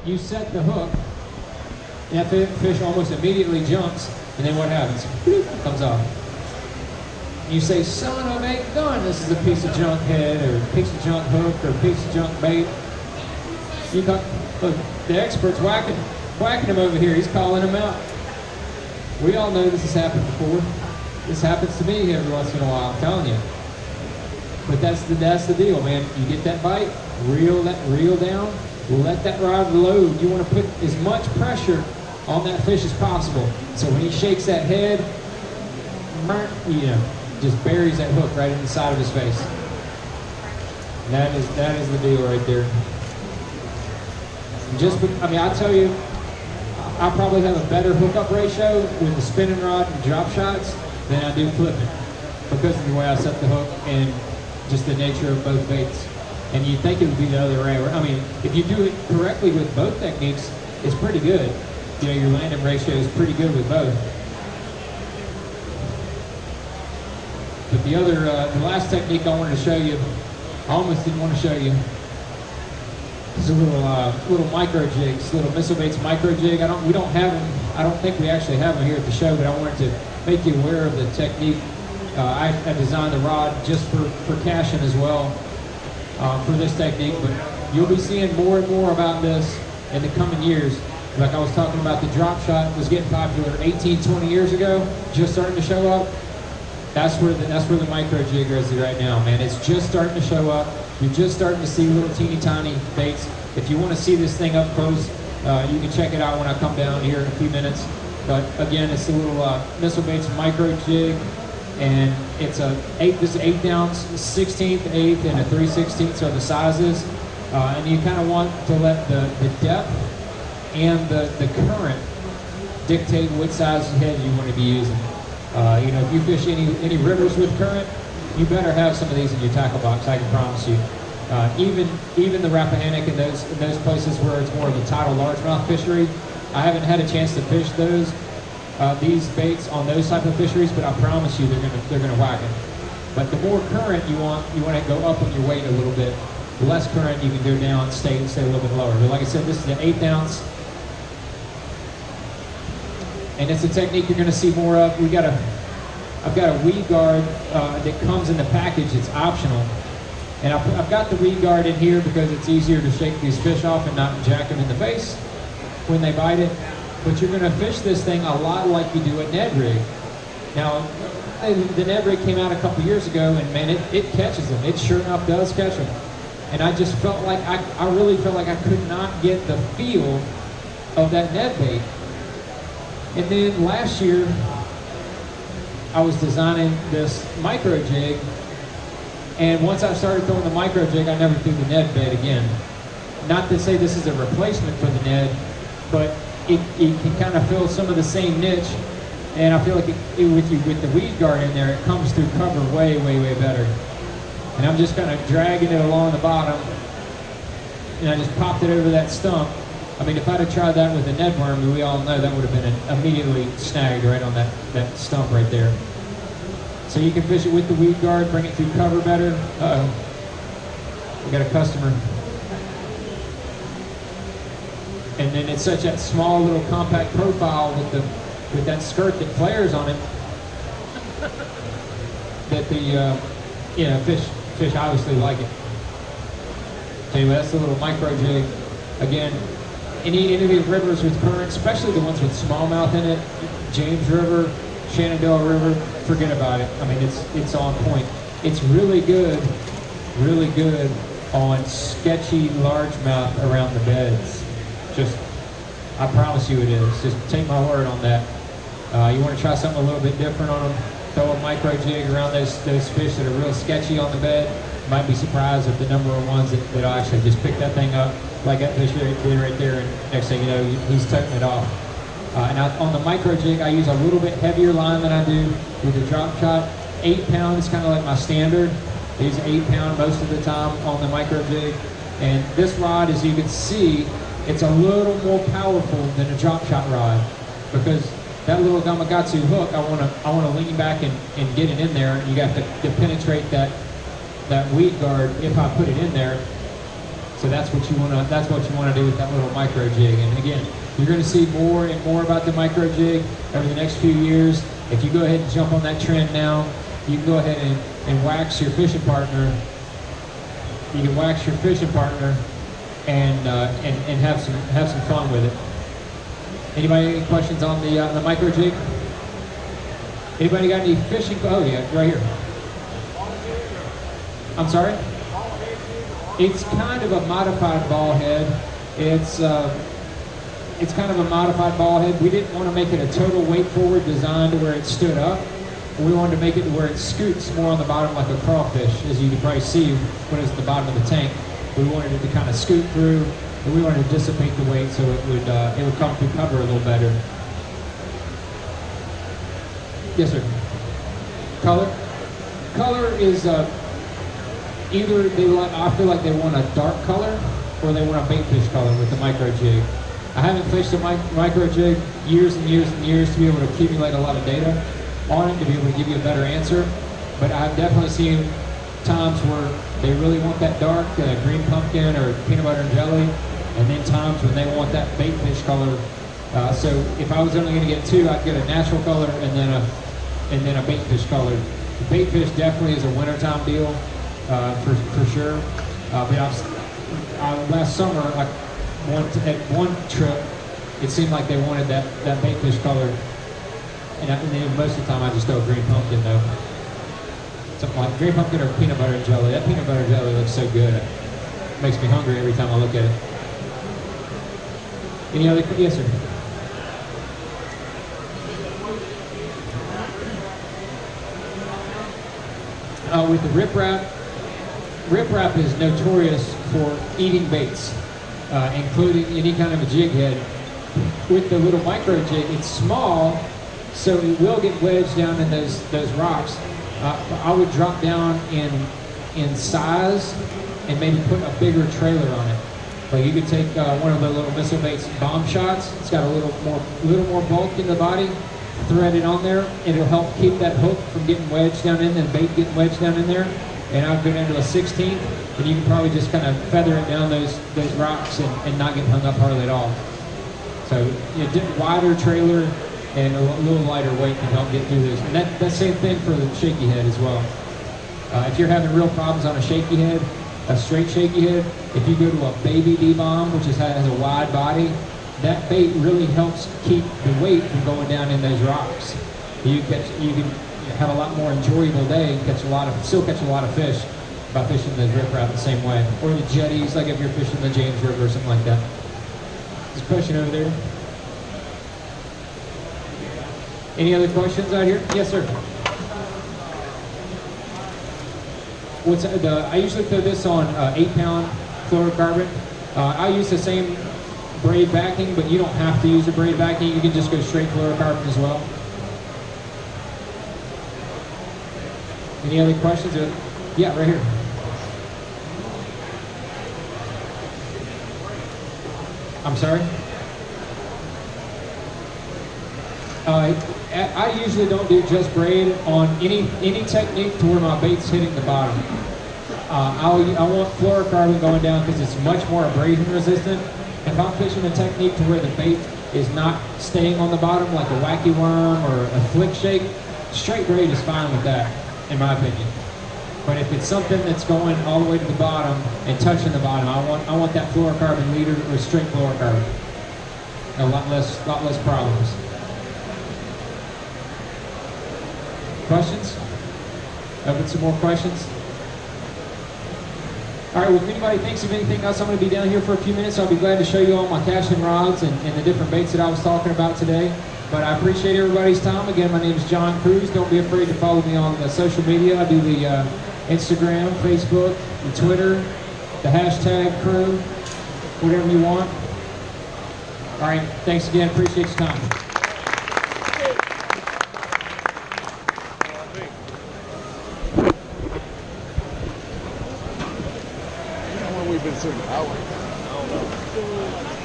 You set the hook, and that fish almost immediately jumps, and then what happens? Bloop, comes off. You say, son of a gun, this is a piece of junk head, or a piece of junk hook, or a piece of junk bait. You got, look, the expert's whacking him over here. He's calling him out. We all know this has happened before. This happens to me every once in a while, I'm telling you. But that's the deal, man. You get that bite, reel down, let that rod load. You want to put as much pressure on that fish as possible. So when he shakes that head, you know, just buries that hook right in the side of his face. And that is the deal right there. I mean, I'll tell you, I probably have a better hookup ratio with the spinning rod and drop shots than I do flipping, because of the way I set the hook and just the nature of both baits. And you'd think it would be the other way. I mean, if you do it correctly with both techniques, it's pretty good. You know, your landing ratio is pretty good with both. But the last technique I wanted to show you, I almost didn't want to show you. It's a little micro jigs, little missile baits micro jig. We don't have them. I don't think we actually have them here at the show, but I wanted to make you aware of the technique. I designed the rod just for caching as well for this technique, but you'll be seeing more and more about this in the coming years. Like I was talking about, the drop shot was getting popular 18, 20 years ago, just starting to show up. That's where the micro jig is right now, man. It's just starting to show up. You're just starting to see little teeny tiny baits. If you want to see this thing up close, you can check it out when I come down here in a few minutes. But again, it's a little missile baits micro jig, and it's this is 8 ounce, 16th, 8th, and a 3/16 are the sizes. And you kind of want to let the depth and the current dictate what size head you want to be using. You know, if you fish any rivers with current, you better have some of these in your tackle box, I can promise you. Even the Rappahannock and those places where it's more of a tidal largemouth fishery, I haven't had a chance to fish these baits on those type of fisheries, but I promise you they're gonna whack it. But the more current you want to go up on your weight a little bit. The less current you can go down and stay a little bit lower. But like I said, this is the 8 ounce. And it's a technique you're going to see more of. I've got a weed guard that comes in the package. It's optional. And I've got the weed guard in here because it's easier to shake these fish off and not jack them in the face when they bite it. But you're going to fish this thing a lot like you do a Ned rig. Now, the Ned rig came out a couple years ago, and man, it catches them. It sure enough does catch them. And I just felt like, I really felt like I could not get the feel of that Ned bait. And then last year, I was designing this micro jig, and once I started throwing the micro jig, I never threw the Ned bait again. Not to say this is a replacement for the Ned, but it can kind of fill some of the same niche, and I feel like with the weed guard in there, it comes through cover way, way, way better. And I'm just kind of dragging it along the bottom, and I just popped it over that stump. I mean, if I'd have tried that with a Ned worm, we all know that would have been immediately snagged right on that stump right there. So you can fish it with the weed guard, bring it through cover better. Uh-oh, we got a customer. And then it's such that small little compact profile with that skirt that flares on it that the fish obviously like it. Anyway, that's the little micro jig. Again, any of these rivers with current, especially the ones with smallmouth in it, James River, Shenandoah River, forget about it. I mean, it's on point. It's really good on sketchy largemouth around the beds. Just, I promise you it is. Just take my word on that. You want to try something a little bit different on them, throw a micro jig around those fish that are real sketchy on the bed. Might be surprised at the number of ones that'll actually just pick that thing up, like that fish right there, and next thing you know, he's toting it off. And on the micro jig, I use a little bit heavier line than I do with the drop shot. 8 pound is kind of like my standard. I use 8 pound most of the time on the micro jig. And this rod, as you can see, it's a little more powerful than a drop shot rod, because that little Gamakatsu hook, I want to lean back and get it in there. And you got to penetrate that weed guard if I put it in there. So that's what you want to do with that little micro jig. And again, you're going to see more and more about the micro jig over the next few years. If you go ahead and jump on that trend now, you can go ahead and wax your fishing partner. You can wax your fishing partner and have some fun with it. Anybody any questions on the micro jig? Anybody got any fishing? Oh yeah, right here. I'm sorry? It's kind of a modified ball head. It's kind of a modified ball head. We didn't want to make it a total weight forward design to where it stood up. We wanted to make it to where it scoots more on the bottom like a crawfish, as you can probably see when it's at the bottom of the tank. We wanted it to kind of scoot through, and we wanted to dissipate the weight so it would come through cover a little better. Yes, sir. Color? Color is either I feel like they want a dark color or they want a bait fish color with the micro jig. I haven't fished a micro jig years and years and years to be able to accumulate a lot of data on it to be able to give you a better answer. But I've definitely seen times where they really want that dark green pumpkin or peanut butter and jelly, and then times when they want that bait fish color. So if I was only going to get two, I'd get a natural color and then a bait fish color. The bait fish definitely is a wintertime deal for sure. But last summer, at one trip, it seemed like they wanted that bait fish color. And then most of the time I just throw green pumpkin though. Something like green pumpkin or peanut butter and jelly. That peanut butter and jelly looks so good. It makes me hungry every time I look at it. Any other? Yes, sir. With the riprap is notorious for eating baits, including any kind of a jig head. With the little micro jig, it's small, so it will get wedged down in those rocks. I would drop down in size and maybe put a bigger trailer on it. Like you could take one of the little missile baits bomb shots. It's got a little more bulk in the body. Thread it on there. It'll help keep that hook from getting wedged down in, and bait getting wedged down in there. And I've been into a 16th, and you can probably just kind of feather it down those rocks and not get hung up hardly at all. So wider trailer and a little lighter weight can help get through this. And that same thing for the shaky head as well. If you're having real problems on a shaky head, a straight shaky head, if you go to a baby D-bomb, which has a wide body, that bait really helps keep the weight from going down in those rocks. You can have a lot more enjoyable day and still catch a lot of fish by fishing those riprap the same way. Or the jetties, like if you're fishing the James River or something like that. Just question over there. Any other questions out here? Yes, sir. I usually throw this on 8-pound fluorocarbon. I use the same braid backing, but you don't have to use a braid backing. You can just go straight fluorocarbon as well. Any other questions? Yeah, right here. I'm sorry? I usually don't do just braid on any technique to where my bait's hitting the bottom. I want fluorocarbon going down because it's much more abrasion resistant. If I'm fishing a technique to where the bait is not staying on the bottom like a wacky worm or a flick shake, straight braid is fine with that, in my opinion. But if it's something that's going all the way to the bottom and touching the bottom, I want that fluorocarbon leader or straight fluorocarbon. A lot less problems. Questions? Open some more questions. All right, well, if anybody thinks of anything else, I'm going to be down here for a few minutes. I'll be glad to show you all my casting rods and the different baits that I was talking about today. But I appreciate everybody's time. Again, my name is John Cruz. Don't be afraid to follow me on the social media. I do the Instagram, Facebook, the Twitter, the hashtag crew, whatever you want. All right, thanks again. Appreciate your time. We've been sitting hours. I don't know.